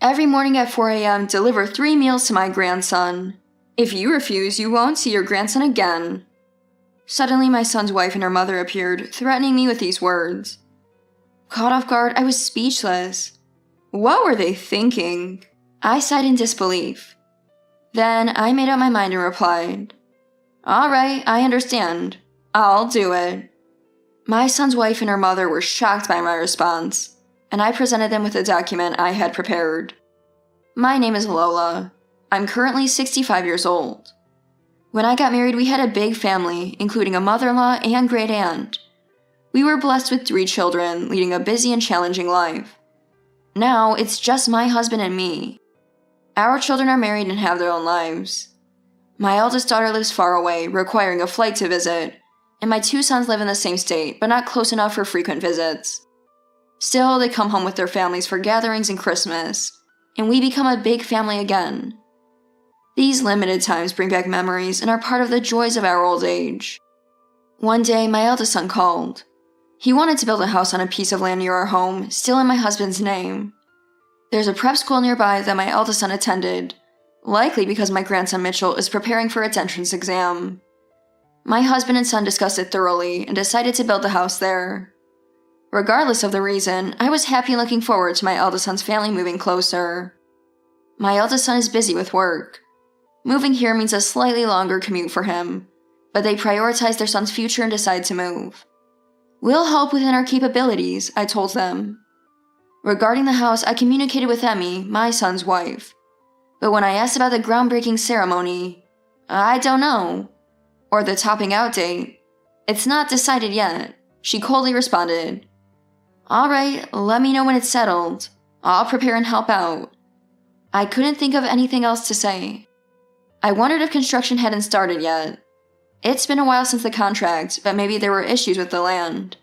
Every morning at 4 a.m., deliver 3 meals to my grandson. If you refuse, you won't see your grandson again." Suddenly, my son's wife and her mother appeared, threatening me with these words. Caught off guard, I was speechless. What were they thinking? I sighed in disbelief. Then I made up my mind and replied, "All right, I understand. I'll do it." My son's wife and her mother were shocked by my response, and I presented them with a document I had prepared. My name is Lola. I'm currently 65 years old. When I got married, we had a big family, including a mother-in-law and great aunt. We were blessed with 3 children, leading a busy and challenging life. Now, it's just my husband and me. Our children are married and have their own lives. My eldest daughter lives far away, requiring a flight to visit, and my 2 sons live in the same state, but not close enough for frequent visits. Still, they come home with their families for gatherings and Christmas, and we become a big family again. These limited times bring back memories and are part of the joys of our old age. One day, my eldest son called. He wanted to build a house on a piece of land near our home, still in my husband's name. There's a prep school nearby that my eldest son attended, likely because my grandson Mitchell is preparing for its entrance exam. My husband and son discussed it thoroughly and decided to build the house there. Regardless of the reason, I was happy and looking forward to my eldest son's family moving closer. My eldest son is busy with work. Moving here means a slightly longer commute for him, but they prioritize their son's future and decide to move. We'll help within our capabilities, I told them. Regarding the house, I communicated with Emmy, my son's wife. But when I asked about the groundbreaking ceremony, I don't know. Or the topping out date, it's not decided yet, she coldly responded. All right, let me know when it's settled. I'll prepare and help out. I couldn't think of anything else to say. I wondered if construction hadn't started yet. It's been a while since the contract, but maybe there were issues with the land.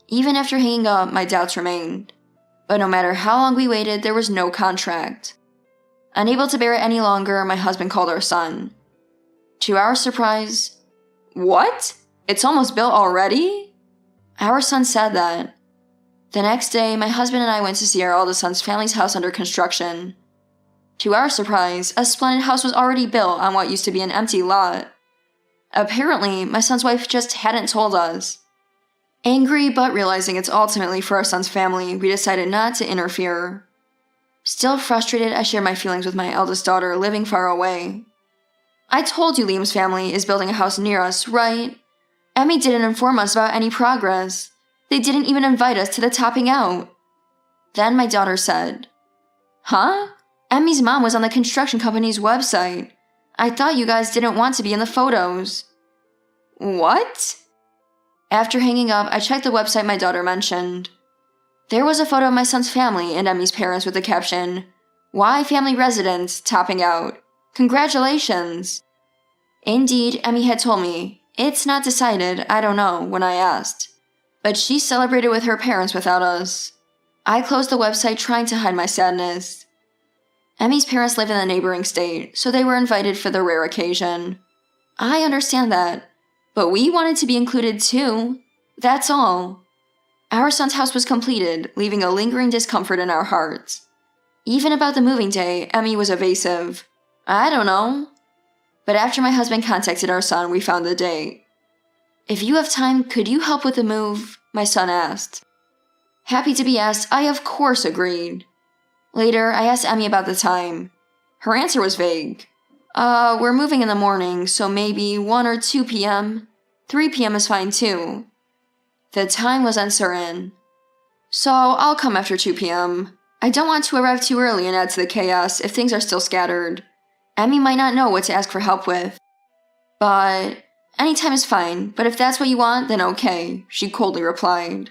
Even after hanging up, my doubts remained. But no matter how long we waited, there was no contract. Unable to bear it any longer, my husband called our son. To our surprise, "What? It's almost built already?" Our son said that. The next day, my husband and I went to see our oldest son's family's house under construction. To our surprise, a splendid house was already built on what used to be an empty lot. Apparently, my son's wife just hadn't told us. Angry but realizing it's ultimately for our son's family, we decided not to interfere. Still frustrated, I shared my feelings with my eldest daughter living far away. "I told you Liam's family is building a house near us, right? Emmy didn't inform us about any progress. They didn't even invite us to the topping out." Then my daughter said, "Huh? Emmy's mom was on the construction company's website. I thought you guys didn't want to be in the photos." What? After hanging up, I checked the website my daughter mentioned. There was a photo of my son's family and Emmy's parents with the caption, "Why family residence topping out? Congratulations." Indeed, Emmy had told me, "It's not decided, I don't know," when I asked. But she celebrated with her parents without us. I closed the website trying to hide my sadness. Emmy's parents live in the neighboring state, so they were invited for the rare occasion. I understand that, but we wanted to be included too. That's all. Our son's house was completed, leaving a lingering discomfort in our hearts. Even about the moving day, Emmy was evasive. "I don't know." But after my husband contacted our son, we found the date. "If you have time, could you help with the move?" my son asked. Happy to be asked, I of course agreed. Later, I asked Emmy about the time. Her answer was vague. We're moving in the morning, so maybe 1 or 2 p.m. 3 p.m. is fine too." The time was uncertain. "So I'll come after 2 p.m. I don't want to arrive too early and add to the chaos if things are still scattered. Emmy might not know what to ask for help with." "But any time is fine, but if that's what you want, then okay," she coldly replied.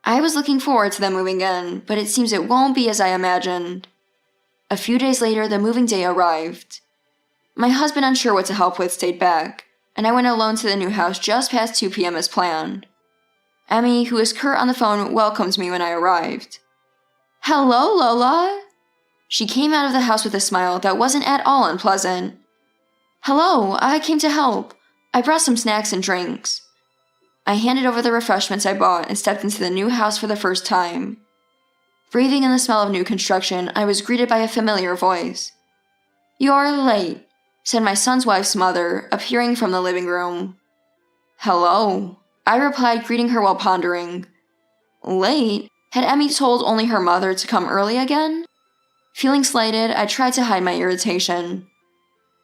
I was looking forward to them moving in, but it seems it won't be as I imagined. A few days later, the moving day arrived. My husband, unsure what to help with, stayed back, and I went alone to the new house just past 2 p.m. as planned. Emmy, who was curt on the phone, welcomed me when I arrived. "Hello, Lola." She came out of the house with a smile that wasn't at all unpleasant. "Hello, I came to help. I brought some snacks and drinks." I handed over the refreshments I bought and stepped into the new house for the first time. Breathing in the smell of new construction, I was greeted by a familiar voice. "You're late," said my son's wife's mother, appearing from the living room. "Hello," I replied, greeting her while pondering. Late? Had Emmy told only her mother to come early again? Feeling slighted, I tried to hide my irritation.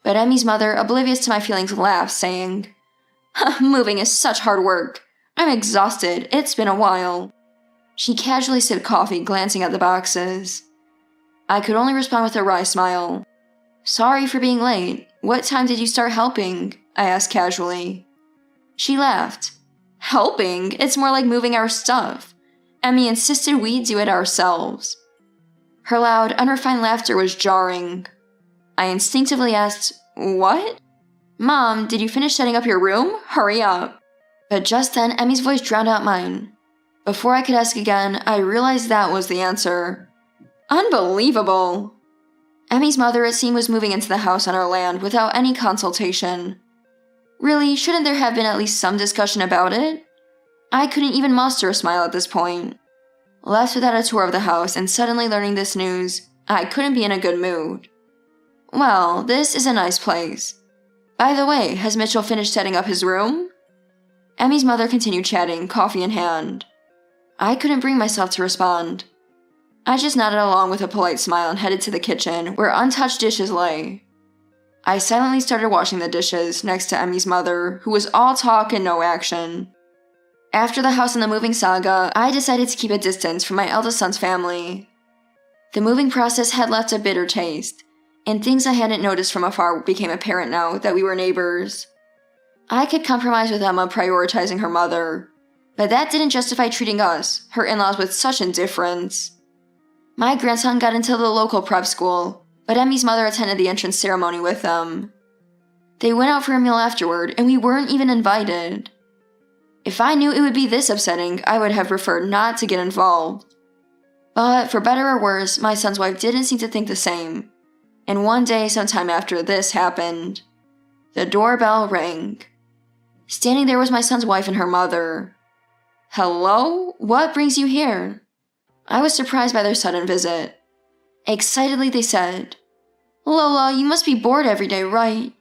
But Emmy's mother, oblivious to my feelings, laughed, saying, "Moving is such hard work. I'm exhausted. It's been a while." She casually sipped coffee, glancing at the boxes. I could only respond with a wry smile. "Sorry for being late. What time did you start helping?" I asked casually. She laughed. "Helping? It's more like moving our stuff. Emmy insisted we do it ourselves." Her loud, unrefined laughter was jarring. I instinctively asked, "What?" "Mom, did you finish setting up your room? Hurry up." But just then, Emmy's voice drowned out mine. Before I could ask again, I realized that was the answer. Unbelievable! Emmy's mother, it seemed, was moving into the house on our land without any consultation. Really, shouldn't there have been at least some discussion about it? I couldn't even muster a smile at this point. Left without a tour of the house and suddenly learning this news, I couldn't be in a good mood. "Well, this is a nice place. By the way, has Mitchell finished setting up his room?" Emmy's mother continued chatting, coffee in hand. I couldn't bring myself to respond. I just nodded along with a polite smile and headed to the kitchen, where untouched dishes lay. I silently started washing the dishes next to Emmy's mother, who was all talk and no action. After the house and the moving saga, I decided to keep a distance from my eldest son's family. The moving process had left a bitter taste, and things I hadn't noticed from afar became apparent now that we were neighbors. I could compromise with Emma prioritizing her mother, but that didn't justify treating us, her in-laws, with such indifference. My grandson got into the local prep school, but Emmy's mother attended the entrance ceremony with them. They went out for a meal afterward, and we weren't even invited. If I knew it would be this upsetting, I would have preferred not to get involved. But for better or worse, my son's wife didn't seem to think the same. And one day, sometime after this happened, the doorbell rang. Standing there was my son's wife and her mother. "Hello? What brings you here?" I was surprised by their sudden visit. Excitedly, they said, "Lola, you must be bored every day, right?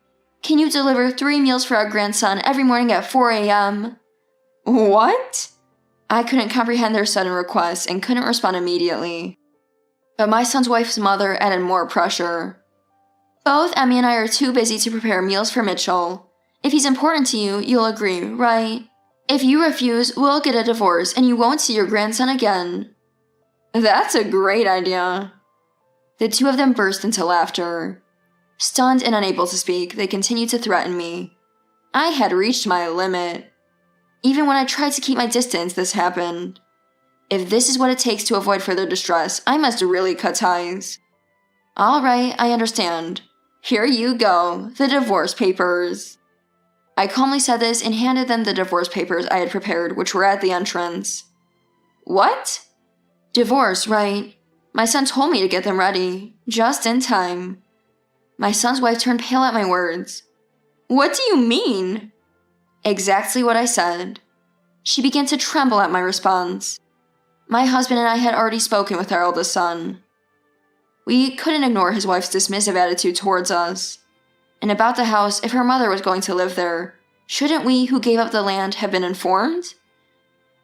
Can you deliver 3 meals for our grandson every morning at 4 a.m.? "What?" I couldn't comprehend their sudden request and couldn't respond immediately. But my son's wife's mother added more pressure. "Both Emmy and I are too busy to prepare meals for Mitchell. If he's important to you, you'll agree, right? If you refuse, we'll get a divorce and you won't see your grandson again." "That's a great idea." The two of them burst into laughter. Stunned and unable to speak, they continued to threaten me. I had reached my limit. Even when I tried to keep my distance, this happened. If this is what it takes to avoid further distress, I must really cut ties. "All right, I understand. Here you go, the divorce papers." I calmly said this and handed them the divorce papers I had prepared, which were at the entrance. "What?" "Divorce, right? My son told me to get them ready, just in time." My son's wife turned pale at my words. "What do you mean?" Exactly what I said. She began to tremble at my response. My husband and I had already spoken with our eldest son. We couldn't ignore his wife's dismissive attitude towards us. And about the house, if her mother was going to live there, shouldn't we, who gave up the land, have been informed?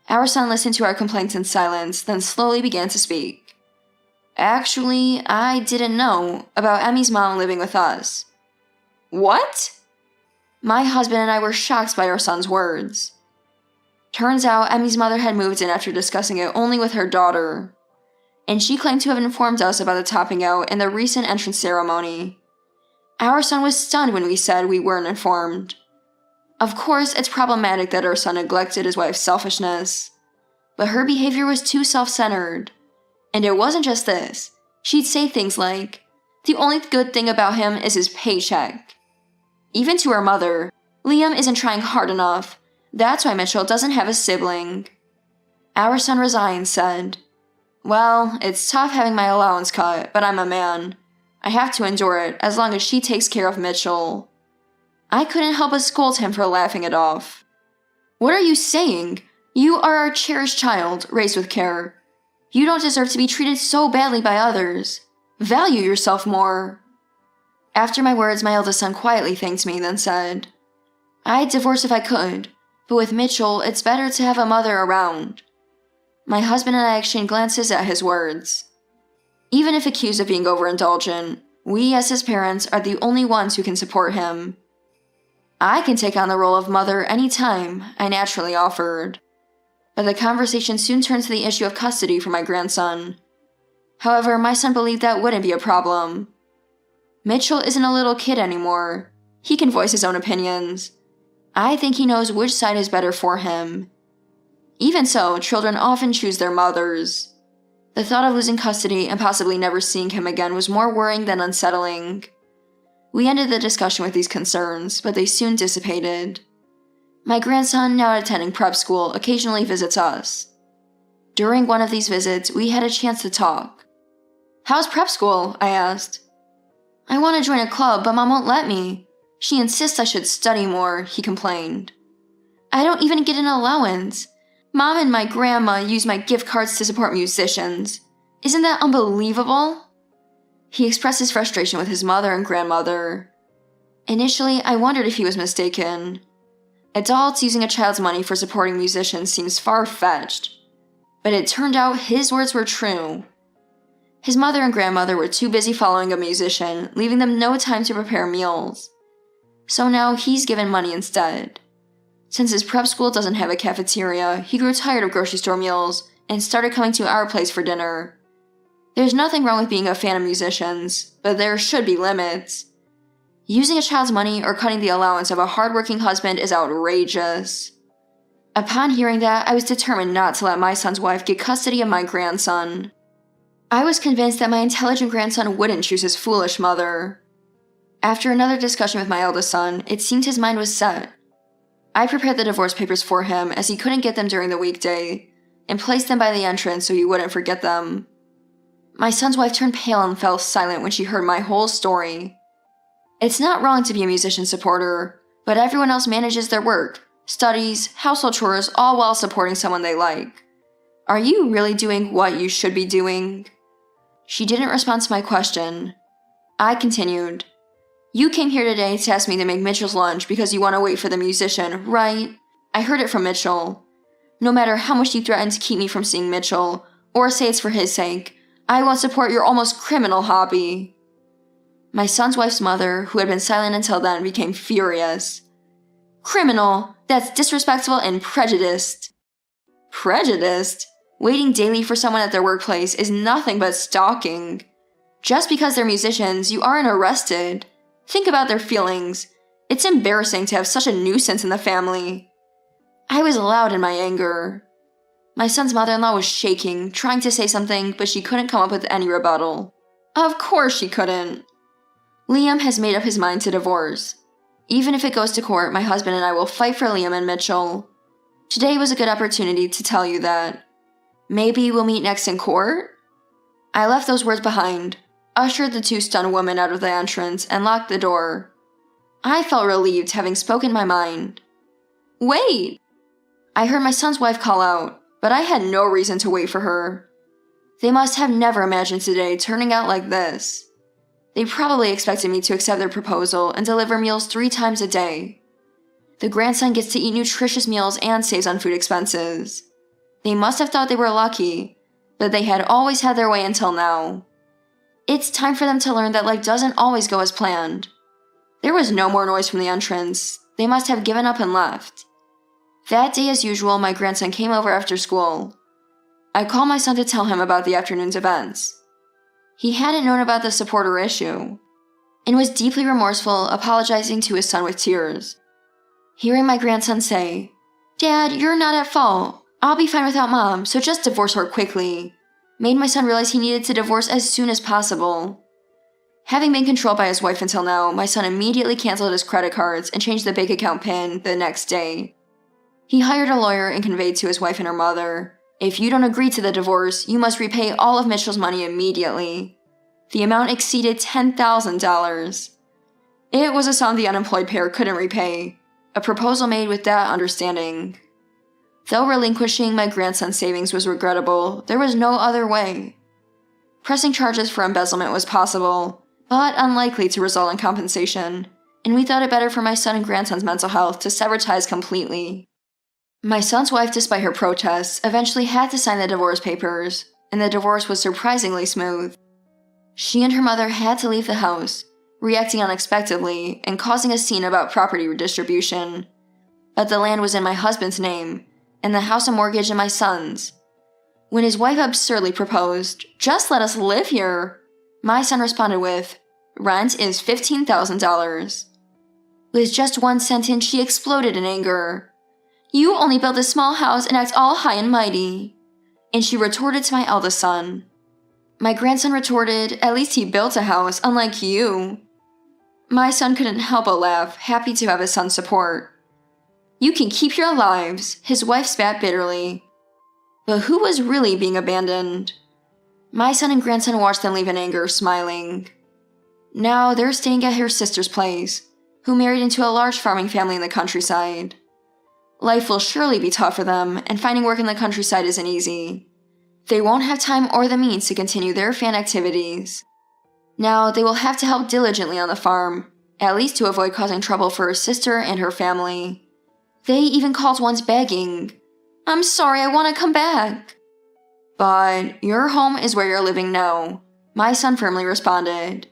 Our son listened to our complaints in silence, then slowly began to speak. "Actually, I didn't know about Emmy's mom living with us." "What?" My husband and I were shocked by our son's words. Turns out Emmy's mother had moved in after discussing it only with her daughter, and she claimed to have informed us about the topping out in the recent entrance ceremony. Our son was stunned when we said we weren't informed. Of course, it's problematic that our son neglected his wife's selfishness, but her behavior was too self-centered. And it wasn't just this. She'd say things like, "The only good thing about him is his paycheck." Even to her mother, "Liam isn't trying hard enough. That's why Mitchell doesn't have a sibling." Our son resigned, said, "Well, it's tough having my allowance cut, but I'm a man. I have to endure it as long as she takes care of Mitchell." I couldn't help but scold him for laughing it off. "What are you saying? You are our cherished child, raised with care. You don't deserve to be treated so badly by others. Value yourself more." After my words, my eldest son quietly thanked me, then said, "I'd divorce if I could, but with Mitchell, it's better to have a mother around." My husband and I exchanged glances at his words. Even if accused of being overindulgent, we as his parents are the only ones who can support him. "I can take on the role of mother any time," I naturally offered. But the conversation soon turned to the issue of custody for my grandson. However, my son believed that wouldn't be a problem. Mitchell isn't a little kid anymore. He can voice his own opinions. I think he knows which side is better for him. Even so, children often choose their mothers. The thought of losing custody and possibly never seeing him again was more worrying than unsettling. We ended the discussion with these concerns, but they soon dissipated. My grandson, now attending prep school, occasionally visits us. During one of these visits, we had a chance to talk. "How's prep school?" I asked. "I want to join a club, but Mom won't let me. She insists I should study more," he complained. "I don't even get an allowance. Mom and my grandma use my gift cards to support musicians. Isn't that unbelievable?" He expressed his frustration with his mother and grandmother. Initially, I wondered if he was mistaken. Adults using a child's money for supporting musicians seems far-fetched. But it turned out his words were true. His mother and grandmother were too busy following a musician, leaving them no time to prepare meals. So now he's given money instead. Since his prep school doesn't have a cafeteria, he grew tired of grocery store meals and started coming to our place for dinner. There's nothing wrong with being a fan of musicians, but there should be limits. Using a child's money or cutting the allowance of a hardworking husband is outrageous. Upon hearing that, I was determined not to let my son's wife get custody of my grandson. I was convinced that my intelligent grandson wouldn't choose his foolish mother. After another discussion with my eldest son, it seemed his mind was set. I prepared the divorce papers for him as he couldn't get them during the weekday, and placed them by the entrance so he wouldn't forget them. My son's wife turned pale and fell silent when she heard my whole story. It's not wrong to be a musician supporter, but everyone else manages their work, studies, household chores, all while supporting someone they like. Are you really doing what you should be doing? She didn't respond to my question. I continued. You came here today to ask me to make Mitchell's lunch because you want to wait for the musician, right? I heard it from Mitchell. No matter how much you threaten to keep me from seeing Mitchell, or say it's for his sake, I won't support your almost criminal hobby. My son's wife's mother, who had been silent until then, became furious. Criminal? That's disrespectful and prejudiced. Prejudiced? Waiting daily for someone at their workplace is nothing but stalking. Just because they're musicians, you aren't arrested. Think about their feelings. It's embarrassing to have such a nuisance in the family. I was loud in my anger. My son's mother-in-law was shaking, trying to say something, but she couldn't come up with any rebuttal. Of course she couldn't. Liam has made up his mind to divorce. Even if it goes to court, my husband and I will fight for Liam and Mitchell. Today was a good opportunity to tell you that. Maybe we'll meet next in court? I left those words behind, ushered the two stunned women out of the entrance, and locked the door. I felt relieved having spoken my mind. Wait! I heard my son's wife call out, but I had no reason to wait for her. They must have never imagined today turning out like this. They probably expected me to accept their proposal and deliver meals 3 times a day. The grandson gets to eat nutritious meals and saves on food expenses. They must have thought they were lucky, but they had always had their way until now. It's time for them to learn that life doesn't always go as planned. There was no more noise from the entrance. They must have given up and left. That day, as usual, my grandson came over after school. I called my son to tell him about the afternoon's events. He hadn't known about the supporter issue, and was deeply remorseful, apologizing to his son with tears. Hearing my grandson say, "Dad, you're not at fault. I'll be fine without Mom, so just divorce her quickly," made my son realize he needed to divorce as soon as possible. Having been controlled by his wife until now, my son immediately canceled his credit cards and changed the bank account PIN the next day. He hired a lawyer and conveyed to his wife and her mother, "If you don't agree to the divorce, you must repay all of Mitchell's money immediately." The amount exceeded $10,000. It was a sum the unemployed pair couldn't repay, a proposal made with that understanding. Though relinquishing my grandson's savings was regrettable, there was no other way. Pressing charges for embezzlement was possible, but unlikely to result in compensation, and we thought it better for my son and grandson's mental health to sever ties completely. My son's wife, despite her protests, eventually had to sign the divorce papers, and the divorce was surprisingly smooth. She and her mother had to leave the house, reacting unexpectedly and causing a scene about property redistribution. But the land was in my husband's name, and the house and mortgage in my son's. When his wife absurdly proposed, "Just let us live here," my son responded with, "Rent is $15,000. With just one sentence, she exploded in anger. "You only built a small house and act all high and mighty." And she retorted to my eldest son. My grandson retorted, "At least he built a house, unlike you." My son couldn't help but laugh, happy to have his son's support. "You can keep your lives," his wife spat bitterly. But who was really being abandoned? My son and grandson watched them leave in anger, smiling. Now they're staying at her sister's place, who married into a large farming family in the countryside. Life will surely be tough for them, and finding work in the countryside isn't easy. They won't have time or the means to continue their fan activities. Now they will have to help diligently on the farm, at least to avoid causing trouble for her sister and her family. They even called once begging, "I'm sorry, I want to come back." "But your home is where you're living now," my son firmly responded.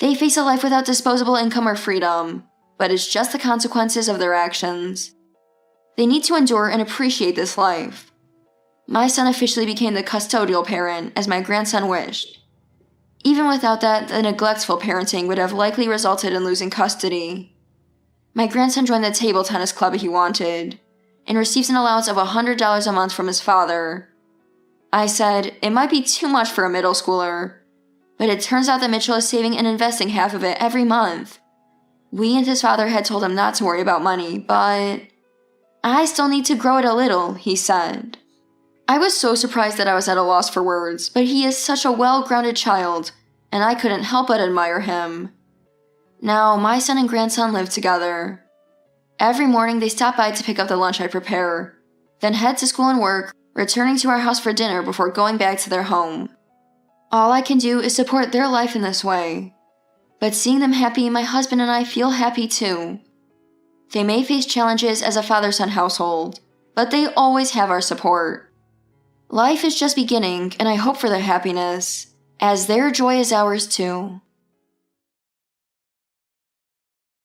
They face a life without disposable income or freedom, but it's just the consequences of their actions. They need to endure and appreciate this life. My son officially became the custodial parent, as my grandson wished. Even without that, the neglectful parenting would have likely resulted in losing custody. My grandson joined the table tennis club he wanted, and receives an allowance of $100 a month from his father. I said, it might be too much for a middle schooler, but it turns out that Mitchell is saving and investing half of it every month. We and his father had told him not to worry about money, but "I still need to grow it a little," he said. I was so surprised that I was at a loss for words, but he is such a well-grounded child, and I couldn't help but admire him. Now, my son and grandson live together. Every morning they stop by to pick up the lunch I prepare, then head to school and work, returning to our house for dinner before going back to their home. All I can do is support their life in this way. But seeing them happy, my husband and I feel happy too. They may face challenges as a father-son household, but they always have our support. Life is just beginning, and I hope for their happiness, as their joy is ours too.